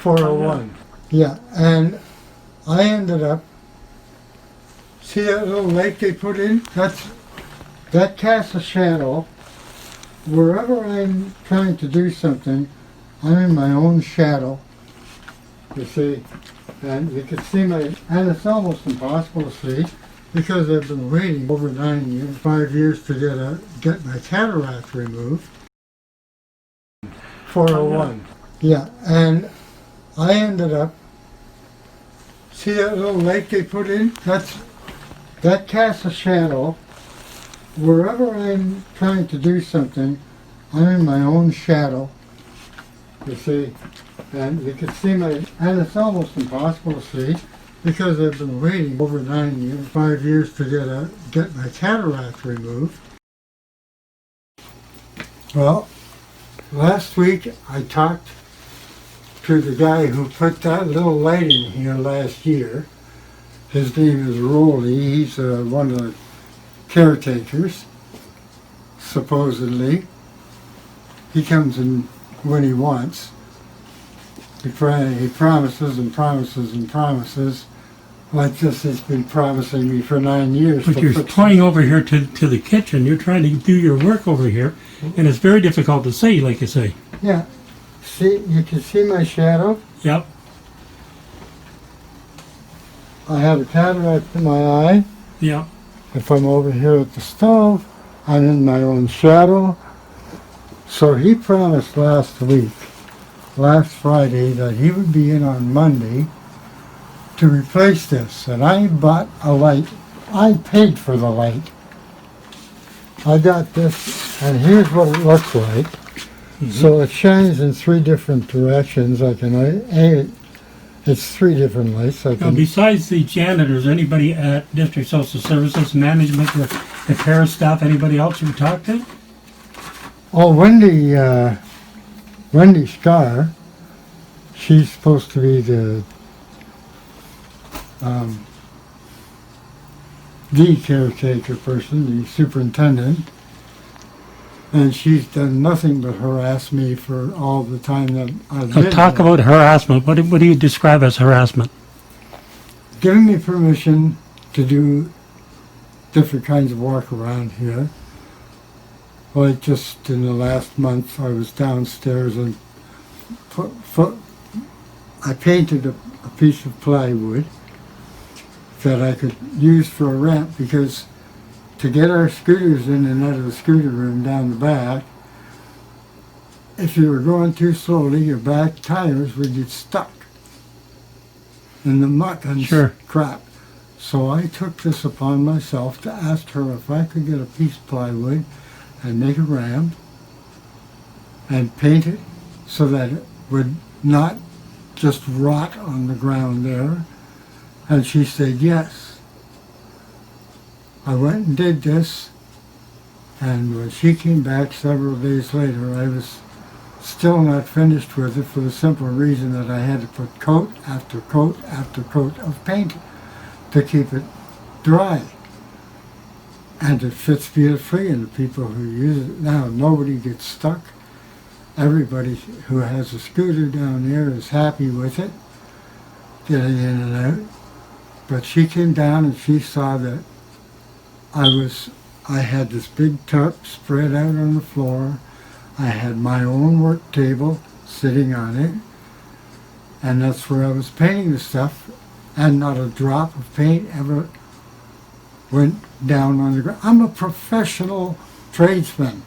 401. Yeah, and I ended up, see that little lake they put in? That casts a shadow. Wherever I'm trying to do something, I'm in my own shadow, you see. And you can see and it's almost impossible to see because I've been waiting over 9 years, 5 years to get my cataract removed. 401. Yeah, and I ended up, see that little lake they put in? That casts a shadow. Wherever I'm trying to do something, I'm in my own shadow, you see. And you can see and it's almost impossible to see because I've been waiting over 9 years, 5 years to get my cataract removed. Well, last week I talked to the guy who put that little light in here last year. His name is Rolly. He's one of the caretakers, supposedly. He comes in when he wants. He promises and promises and promises, like this he's been promising me for 9 years. But you're pointing over here to the kitchen. You're trying to do your work over here, and it's very difficult to see, like you say. Yeah. See, you can see my shadow? Yep. I have a cataract in my eye. Yep. If I'm over here at the stove, I'm in my own shadow. So he promised last Friday, that he would be in on Monday to replace this. And I bought a light. I paid for the light. I got this, and here's what it looks like. Mm-hmm. So it shines in 3 different directions. It's 3 different lights. Now, besides the janitors, anybody at District Social Services, management, the care staff, anybody else you talk to? Oh, Wendy Scar, she's supposed to be the caretaker person, the superintendent, and she's done nothing but harass me for all the time that I've been Talk there. about harassment. What do you describe as harassment? Giving me permission to do different kinds of work around here. Like just in the last month, I was downstairs and I painted a piece of plywood that I could use for a ramp, because to get our scooters in and out of the scooter room down the back, if you were going too slowly, your back tires would get stuck in the muck and crap. So I took this upon myself to ask her if I could get a piece of plywood and make a ramp and paint it so that it would not just rot on the ground there. And she said yes. I went and did this, and when she came back several days later, I was still not finished with it, for the simple reason that I had to put coat after coat after coat of paint to keep it dry. And it fits beautifully, and the people who use it now, nobody gets stuck. Everybody who has a scooter down there is happy with it, getting in and out. But she came down and she saw that I had this big tarp spread out on the floor. I had my own work table sitting on it, and that's where I was painting the stuff, and not a drop of paint ever went down on the ground. I'm a professional tradesman.